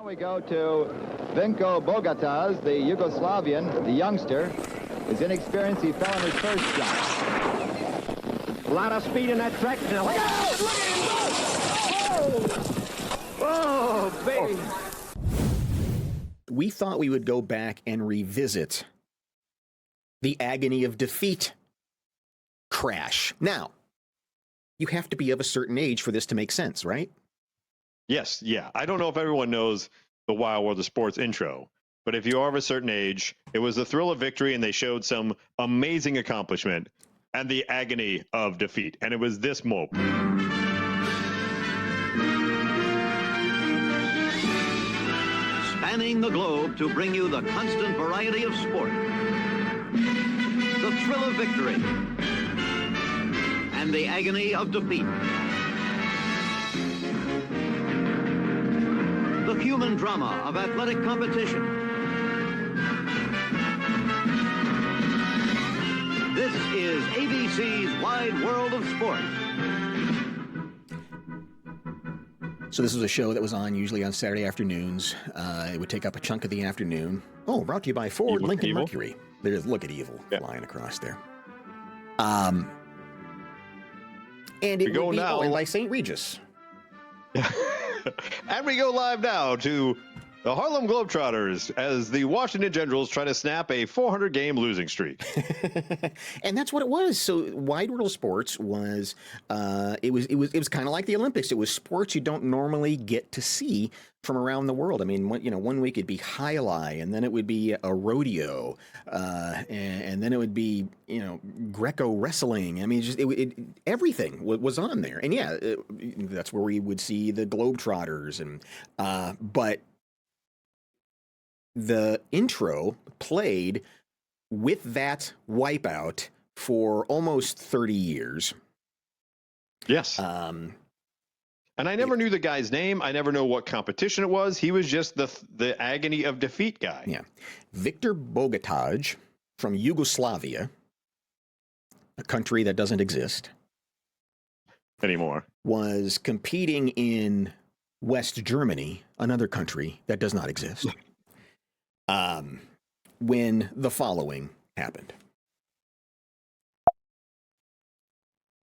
We go to Vinko Bogataj, the Yugoslavian, the youngster. His inexperience, he fell on his first jump. A lot of speed in that track. Now, look out! Look at him go! Oh, baby. We thought we would go back and revisit the Agony of Defeat crash. Now, you have to be of a certain age for this to make sense, right? Yes, yeah. I don't know if everyone knows the Wild World of Sports intro, but if you are of a certain age, it was the thrill of victory, and they showed some amazing accomplishment and the agony of defeat. And it was this moment. Spanning the globe to bring you the constant variety of sport, the thrill of victory, and the agony of defeat. The human drama of athletic competition. This is ABC's Wide World of Sport. So this was a show that was on usually on Saturday afternoons. It would take up a chunk of the afternoon. Oh, brought to you by Ford Lincoln Mercury. There's look at evil flying across there. And it would be owned by St. Regis. And we go live now to the Harlem Globetrotters as the Washington Generals try to snap a 400-game losing streak. And that's what it was. So Wide World of Sports was it was kind of like the Olympics. It was sports you don't normally get to see from around the world. I mean, one week it'd be highlight, and then it would be a rodeo, and then it would be Greco wrestling. I mean, just everything was on there. And yeah, that's where we would see the Globetrotters, and but the intro played with that wipeout for almost 30 years. Yes. And I never knew the guy's name. I never know what competition it was. He was just the Agony of Defeat guy. Yeah. Vinko Bogataj from Yugoslavia, a country that doesn't exist anymore, was competing in West Germany, another country that does not exist. When the following happened.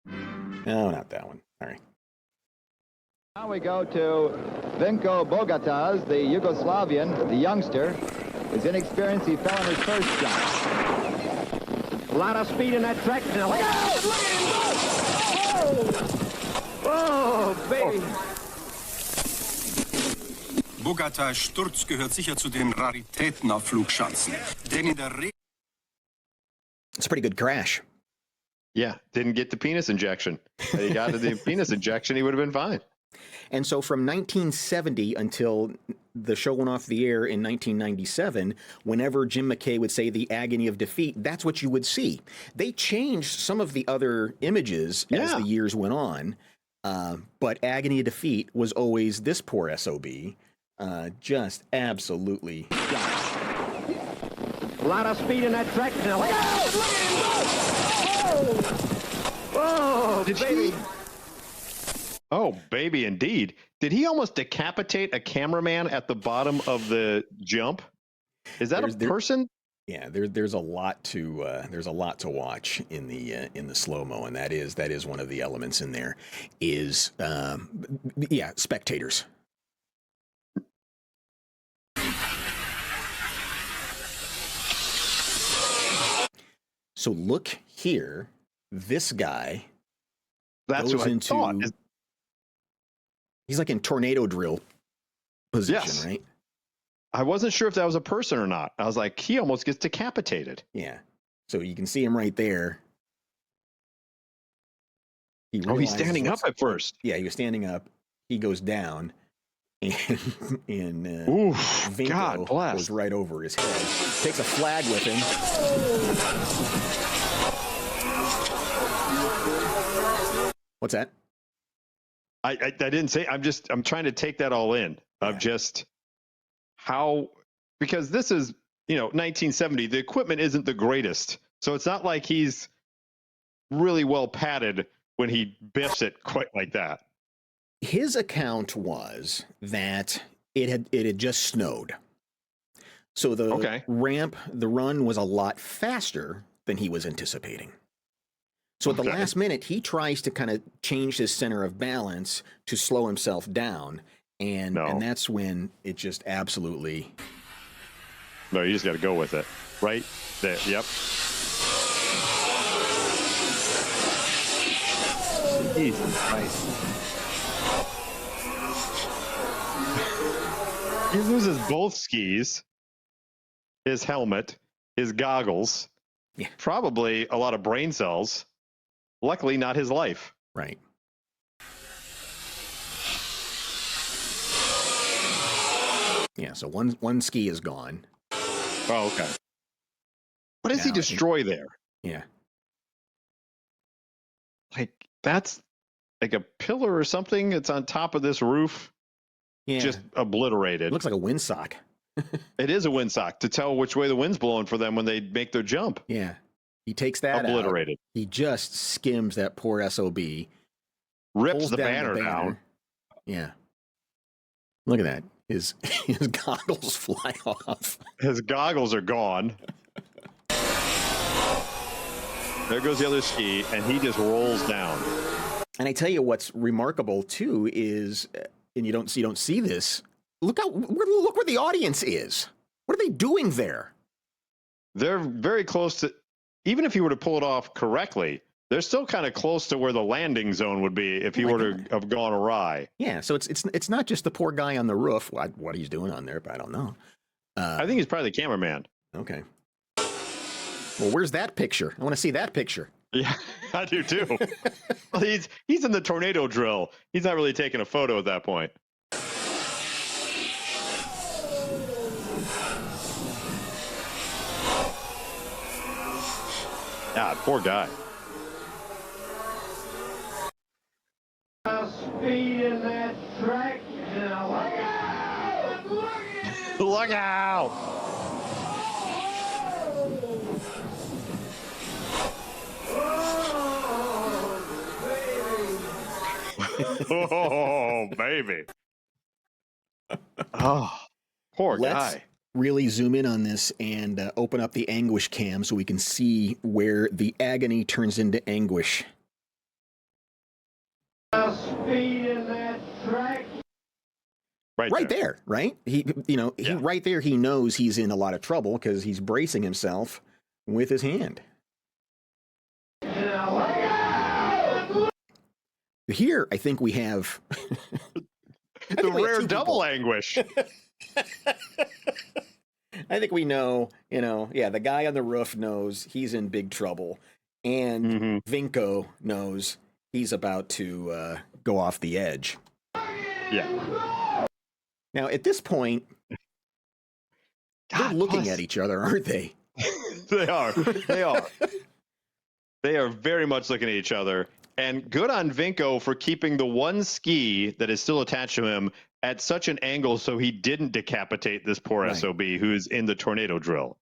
No, not that one. All right. Now we go to Vinko Bogataj, the Yugoslavian, the youngster. His inexperience, he fell on his first jump. A lot of speed in that track. Now, look out! Look at him go! Oh, baby. Bogatajs Sturz gehört sicher zu den Raritäten auf Flugschanzen. Denn in der Regel. It's a pretty good crash. Yeah, didn't get the penis injection. Had he got the penis injection, he would have been fine. And so from 1970 until the show went off the air in 1997, whenever Jim McKay would say the agony of defeat, that's what you would see. They changed some of the other images as the years went on, but agony of defeat was always this poor SOB. Just absolutely. A lot of speed in that track. Now, look out! Look at him go! Oh, baby. Oh, baby, indeed. Did he almost decapitate a cameraman at the bottom of the jump? Is that a person? Yeah, there's a lot to watch in the Slo-Mo, and that is one of the elements in there. Is spectators. So look here, this guy. That's goes what I into. thought. He's like in tornado drill position, right? I wasn't sure if that was a person or not. I was like, he almost gets decapitated. Yeah. So you can see him right there. He's standing up at first. Yeah, he was standing up. He goes down, and Vinko God bless. goes right over his head. Takes a flag with him. What's that? I didn't say. I'm trying to take that all in. Of just how, because this is 1970. The equipment isn't the greatest, so it's not like he's really well padded when he biffs it quite like that. His account was that it had just snowed. So the run was a lot faster than he was anticipating. So at the last minute, he tries to kind of change his center of balance to slow himself down. And that's when it just absolutely... No, you just got to go with it. Right there. Yep. Jesus Christ. He loses both skis, his helmet, his goggles, probably a lot of brain cells. Luckily, not his life. Right. Yeah, so one ski is gone. Oh, okay. What does he destroy there? Yeah. Like, that's like a pillar or something. It's on top of this roof. Yeah. Just obliterated. It looks like a windsock. It is a windsock to tell which way the wind's blowing for them when they make their jump. Yeah. He takes that obliterated. Out. He just skims that poor SOB. Rips the banner down. Yeah. Look at that. His goggles fly off. His goggles are gone. There goes the other ski, and he just rolls down. And I tell you what's remarkable too is, and you don't see this. Look where the audience is. What are they doing there? They're very close to. Even if he were to pull it off correctly, they're still kind of close to where the landing zone would be if he were to have gone awry. Yeah, so it's not just the poor guy on the roof. What he's doing on there, but I don't know. I think he's probably the cameraman. Okay. Well, where's that picture? I want to see that picture. Yeah, I do too. Well, he's in the tornado drill. He's not really taking a photo at that point. Ah, poor guy. Speed in that track. Now, look out! Oh, baby. Oh, poor guy. Really zoom in on this and open up the anguish cam so we can see where the agony turns into anguish. Speed in that track. Right there, right? He right there, he knows he's in a lot of trouble because he's bracing himself with his hand. Here, I think we have the rare double anguish. I think we know, the guy on the roof knows he's in big trouble, and Vinko knows he's about to go off the edge. Yeah. Now, at this point, they're looking at each other, aren't they? They are. They are. They are very much looking at each other. And good on Vinko for keeping the one ski that is still attached to him at such an angle so he didn't decapitate this poor SOB who's in the tornado drill.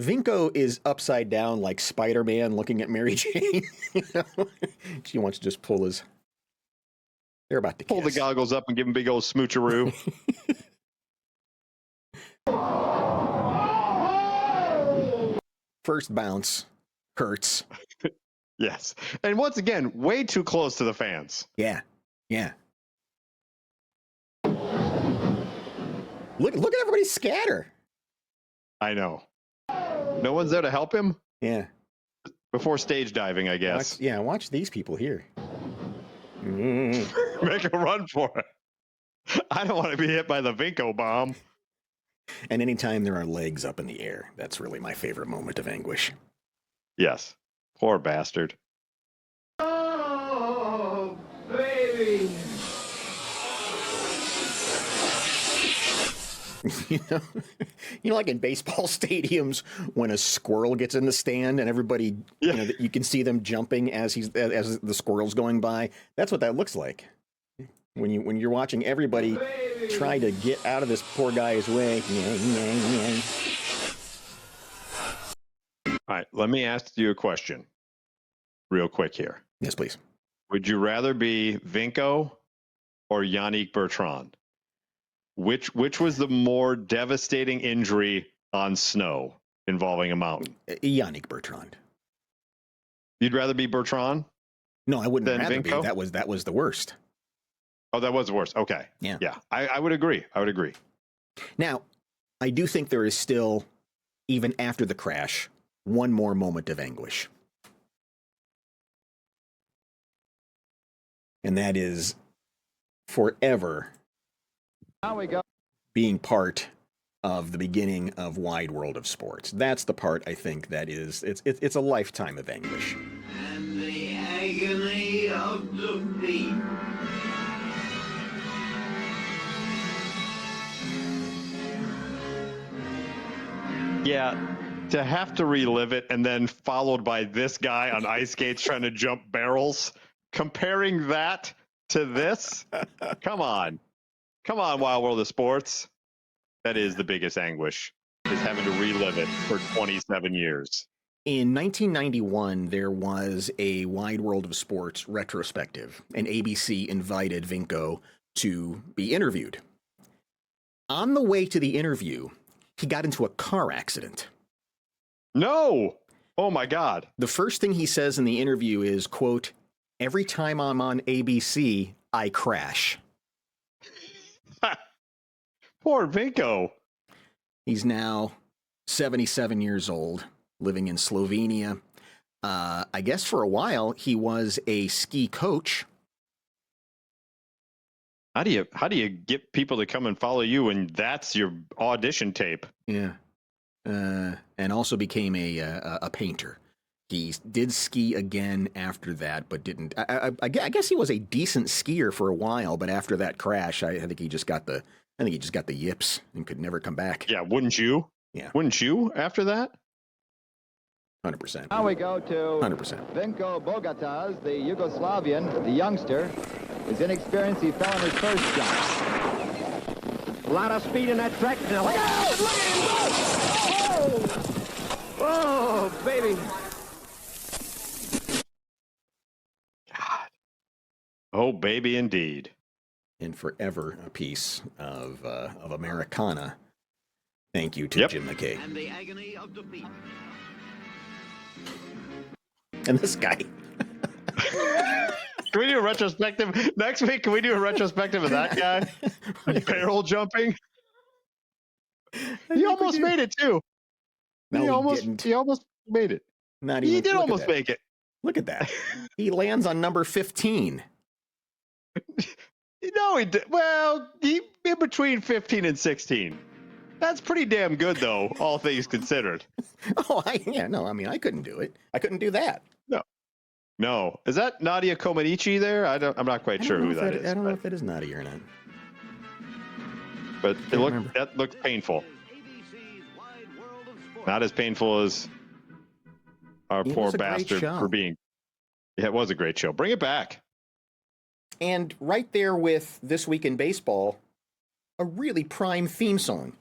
Vinko is upside down like Spider-Man looking at Mary Jane. She wants to just pull his... They're about to pull kiss. the goggles up and give him a big old smoocheroo. First bounce hurts. Yes. And once again, way too close to the fans. Yeah. Yeah. Look at everybody scatter. I know. No one's there to help him? Yeah. Before stage diving, I guess. Watch these people here. Make a run for it. I don't want to be hit by the Vinko bomb. And anytime there are legs up in the air, that's really my favorite moment of anguish. Yes. Poor bastard. Oh, baby. Like in baseball stadiums when a squirrel gets in the stand and everybody, you can see them jumping as the squirrel's going by. That's what that looks like. When you're watching everybody try to get out of this poor guy's way. All right, let me ask you a question real quick here. Yes, please. Would you rather be Vinko or Yannick Bertrand? Which was the more devastating injury on snow involving a mountain? Yannick Bertrand. You'd rather be Bertrand? No, I wouldn't Then rather Vinko? be. That was the worst. Oh, that was the worst. Okay. Yeah. Yeah. I would agree. Now, I do think there is still, even after the crash, one more moment of anguish. And that is forever Now we go. being part of the beginning of Wide World of Sports. That's the part I think that is, it's a lifetime of anguish. And the agony of defeat. Yeah. To have to relive it and then followed by this guy on ice skates trying to jump barrels, comparing that to this? Come on. Come on, Wild World of Sports. That is the biggest anguish, is having to relive it for 27 years. In 1991, there was a Wide World of Sports retrospective, and ABC invited Vinko to be interviewed. On the way to the interview, he got into a car accident. No! Oh, my God. The first thing he says in the interview is, quote, "Every time I'm on ABC, I crash." Poor Vinko. He's now 77 years old, living in Slovenia. I guess for a while he was a ski coach. How do you get people to come and follow you and that's your audition tape? Yeah. And also became a painter. He did ski again after that, but didn't. I guess he was a decent skier for a while, but after that crash, I think he just got the yips and could never come back. Yeah, wouldn't you? Yeah. Wouldn't you after that? 100%. Now we go to 100%. Vinko Bogataj, the Yugoslavian, the youngster. His inexperience, he fell on his first jump. A lot of speed in that track. Now, look out! Look at him go! Oh, baby. God. Oh, baby, indeed. And forever a piece of Americana. Thank you to Yep. Jim McKay. And the agony of defeat. And this guy. Can we do a retrospective next week? Can we do a retrospective of that guy barrel jumping? He almost made it too. No, he almost didn't. he almost made it. Not He even. did Look at almost that. make it. Look at that. He lands on number 15. No, he did. Well, he in between 15 and 16. That's pretty damn good, though, all things considered. Oh, I mean, I couldn't do it. I couldn't do that. No, is that Nadia Comaneci there? I'm not quite sure who that is. I don't know if that is Nadia or not. But remember. that looks painful. ABC's Wide World of Sports. Not as painful as our It poor was a great bastard show. for being. Yeah, it was a great show. Bring it back. And right there with This Week in Baseball, a really prime theme song.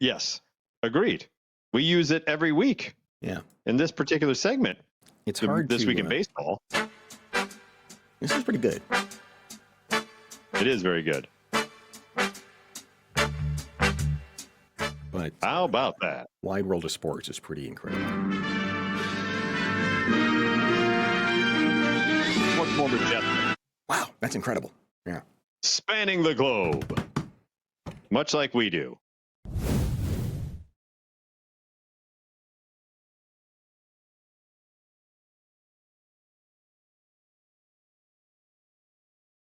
Yes, agreed. We use it every week Yeah. in this particular segment. It's hard This to, Week in Baseball. This is pretty good. It is very good. But How about that? Wide World of Sports is pretty incredible. Much more majestic. Wow, that's incredible. Yeah. Spanning the globe. Much like we do.